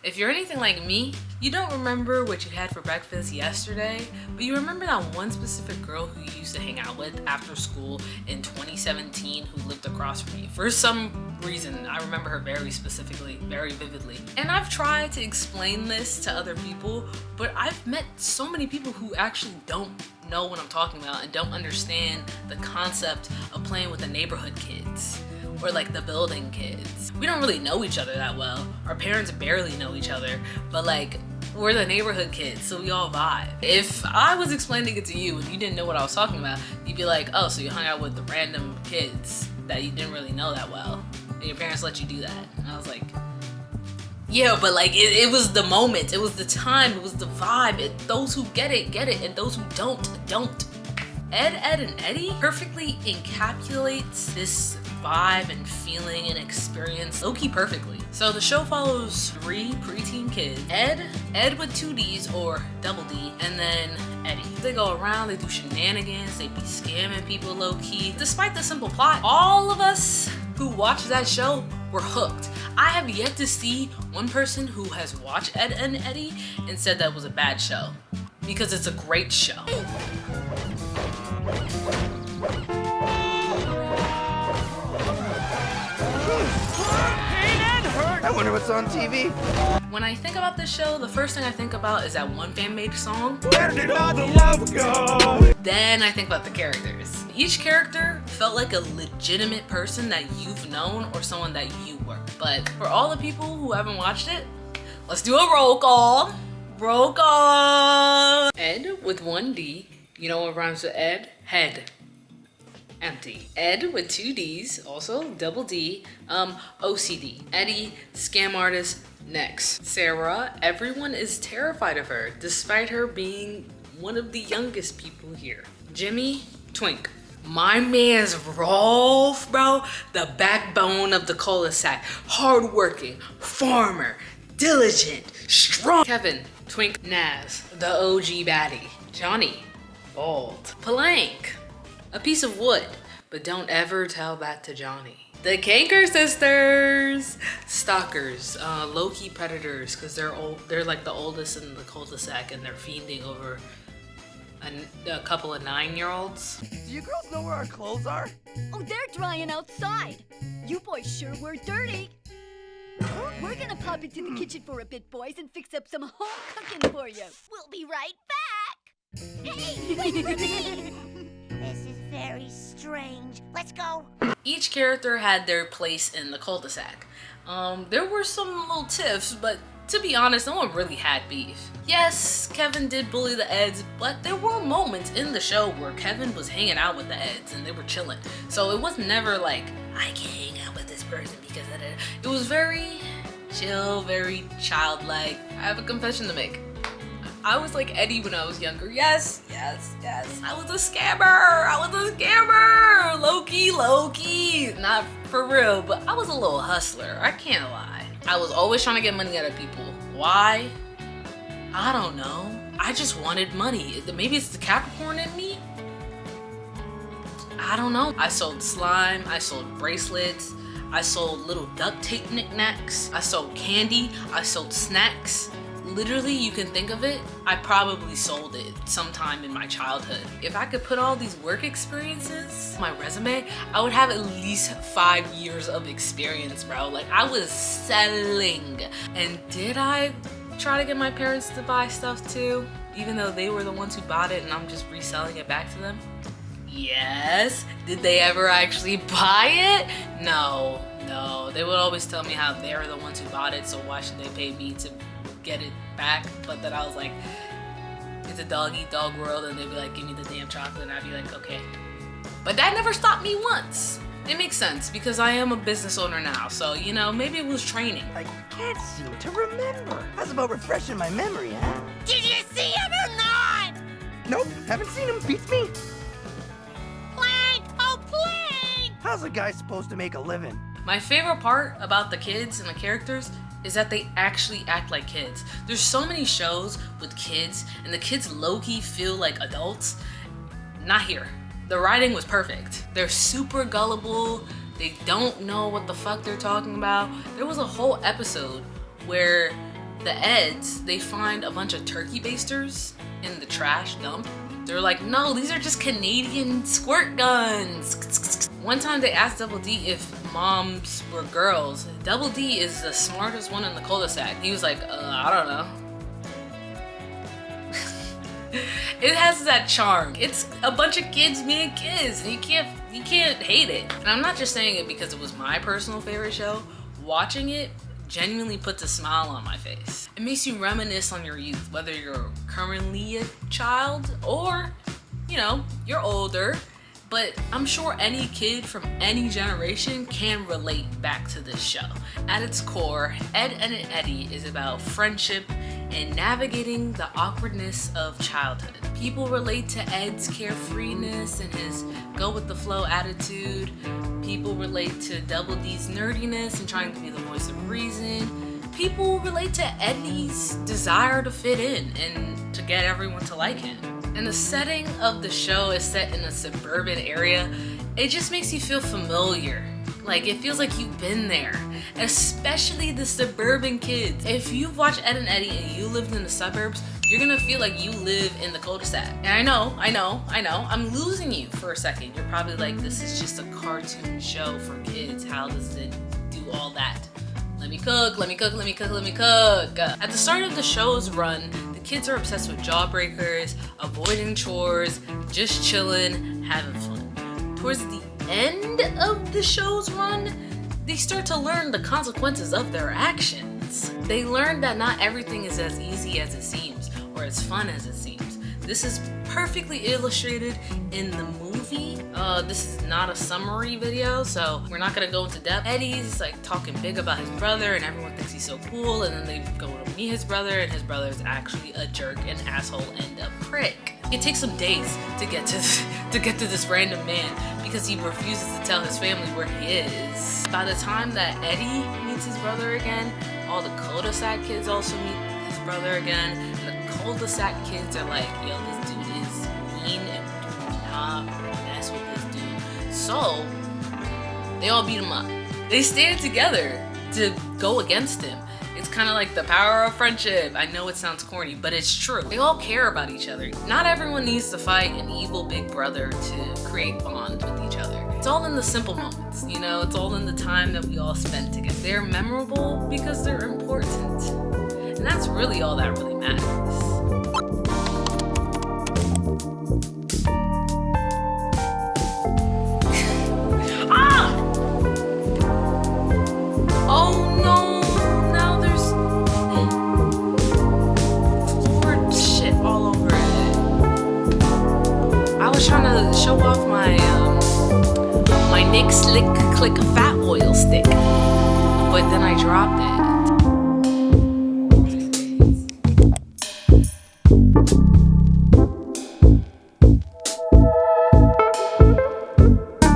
If you're anything like me, you don't remember what you had for breakfast yesterday, but you remember that one specific girl who you used to hang out with after school in 2017 who lived across from you. For some reason, I remember her very specifically, very vividly. And I've tried to explain this to other people, but I've met so many people who actually don't know what I'm talking about and don't understand the concept of playing with the neighborhood kids. Or like the building kids. We don't really know each other that well. Our parents barely know each other, but like we're the neighborhood kids, so we all vibe. If I was explaining it to you and you didn't know what I was talking about, you'd be like, oh, so you hung out with the random kids that you didn't really know that well, and your parents let you do that. And I was like, yeah, but like it was the moment, it was the time, it was the vibe. Those who get it, and those who don't. Ed, and Eddy perfectly encapsulates this vibe and feeling and experience low-key perfectly. So the show follows 3 preteen kids, Ed with 2 D's or double D, and then Eddy. They go around, they do shenanigans, they be scamming people low-key. Despite the simple plot, all of us who watched that show were hooked. I have yet to see one person who has watched Ed and Eddy and said that was a bad show, because it's a great show. I wonder what's on TV. When I think about this show, the first thing I think about is that one fan-made song. Where did all the love go? Then I think about the characters. Each character felt like a legitimate person that you've known or someone that you were. But for all the people who haven't watched it, let's do a roll call. Roll call. Ed with 1 D. You know what rhymes with Ed? Head. Empty. Ed with 2 D's, also double D, OCD. Eddy, scam artist, next. Sarah, everyone is terrified of her, despite her being one of the youngest people here. Jimmy, twink. My man's Rolf, bro, the backbone of the Cul de Sac. Hardworking, farmer, diligent, strong. Kevin, twink. Naz, the OG baddie. Johnny, bald. Palank, a piece of wood, but don't ever tell that to Johnny. The Kanker sisters, stalkers, low-key predators, because they're like the oldest in the cul-de-sac and they're fiending over a couple of 9-year-olds. Do you girls know where our clothes are? Oh, they're drying outside. You boys sure were dirty. We're gonna pop into the kitchen for a bit, boys, and fix up some home cooking for you. We'll be right back. Hey! This is very strange. Let's go. Each character had their place in the cul-de-sac. There were some little tiffs, but to be honest, no one really had beef. Yes, Kevin did bully the Eds, but there were moments in the show where Kevin was hanging out with the Eds and they were chilling. So it was never like, I can't hang out with this person because of that. It was very chill, very childlike. I have a confession to make. I was like Eddy when I was younger. Yes. I was a scammer. Low key. Not for real, but I was a little hustler. I can't lie. I was always trying to get money out of people. Why? I don't know. I just wanted money. Maybe it's the Capricorn in me? I don't know. I sold slime. I sold bracelets. I sold little duct tape knickknacks. I sold candy. I sold snacks. Literally, you can think of it, I probably sold it sometime in my childhood. If I could put all these work experiences on my resume, I would have at least 5 years of experience, bro. Like, I was selling. And did I try to get my parents to buy stuff too? Even though they were the ones who bought it and I'm just reselling it back to them? Yes. Did they ever actually buy it? No. They would always tell me how they're the ones who bought it, so why should they pay me to get it back? But then I was like, it's a dog-eat-dog world, and they'd be like, give me the damn chocolate, and I'd be like, okay. But that never stopped me once. It makes sense, because I am a business owner now, so, you know, maybe it was training. I can't seem to remember. How's about refreshing my memory, huh? Did you see him or not? Nope, haven't seen him. Beats me. Plank! Oh, plank! How's a guy supposed to make a living? My favorite part about the kids and the characters is that they actually act like kids. There's so many shows with kids and the kids low-key feel like adults. Not here. The writing was perfect. They're super gullible. They don't know what the fuck they're talking about. There was a whole episode where The Eds, they find a bunch of turkey basters in the trash dump. They're like, no, these are just Canadian squirt guns. One time they asked Double D if moms were girls. Double D is the smartest one in the Cul de Sac. He was like, I don't know. It has that charm. It's a bunch of kids being kids, and you can't hate it. And I'm not just saying it because it was my personal favorite show. Watching it genuinely puts a smile on my face. It makes you reminisce on your youth, whether you're currently a child or, you know, you're older. But I'm sure any kid from any generation can relate back to this show. At its core, Ed and Eddy is about friendship and navigating the awkwardness of childhood. People relate to Ed's carefreeness and his go-with-the-flow attitude. People relate to Double D's nerdiness and trying to be the voice of reason. People relate to Eddy's desire to fit in and to get everyone to like him. And the setting of the show is set in a suburban area. It just makes you feel familiar. Like, it feels like you've been there, especially the suburban kids. If you've watched Ed and Eddy and you lived in the suburbs, you're gonna feel like you live in the Cul de Sac. And I know, I'm losing you for a second. You're probably like, this is just a cartoon show for kids. How does it do all that? Let me cook. At the start of the show's run, the kids are obsessed with jawbreakers, avoiding chores, just chilling, having fun. Towards the end of the show's run, they start to learn the consequences of their actions. They learn that not everything is as easy as it seems or as fun as it seems. This is perfectly illustrated in the movie. This is not a summary video, so we're not gonna go into depth. Eddy's like talking big about his brother and everyone thinks he's so cool, and then they go to meet his brother and his brother is actually a jerk, an asshole, and a prick. It takes some days to get to this random man because he refuses to tell his family where he is. By the time that Eddy meets his brother again, all the Cul de Sac kids also meet his brother again. And the Cul de Sac kids are like, yo, this dude is mean and do not mess with this dude. So they all beat him up. They stand together to go against him. It's kind of like the power of friendship. I know it sounds corny, but it's true. They all care about each other. Not everyone needs to fight an evil big brother to create bond with each other. It's all in the simple moments, you know? It's all in the time that we all spend together. They're memorable because they're important. And that's really all that really matters. Trying to show off my my Nick Slick Click Fat Oil stick, but then I dropped it.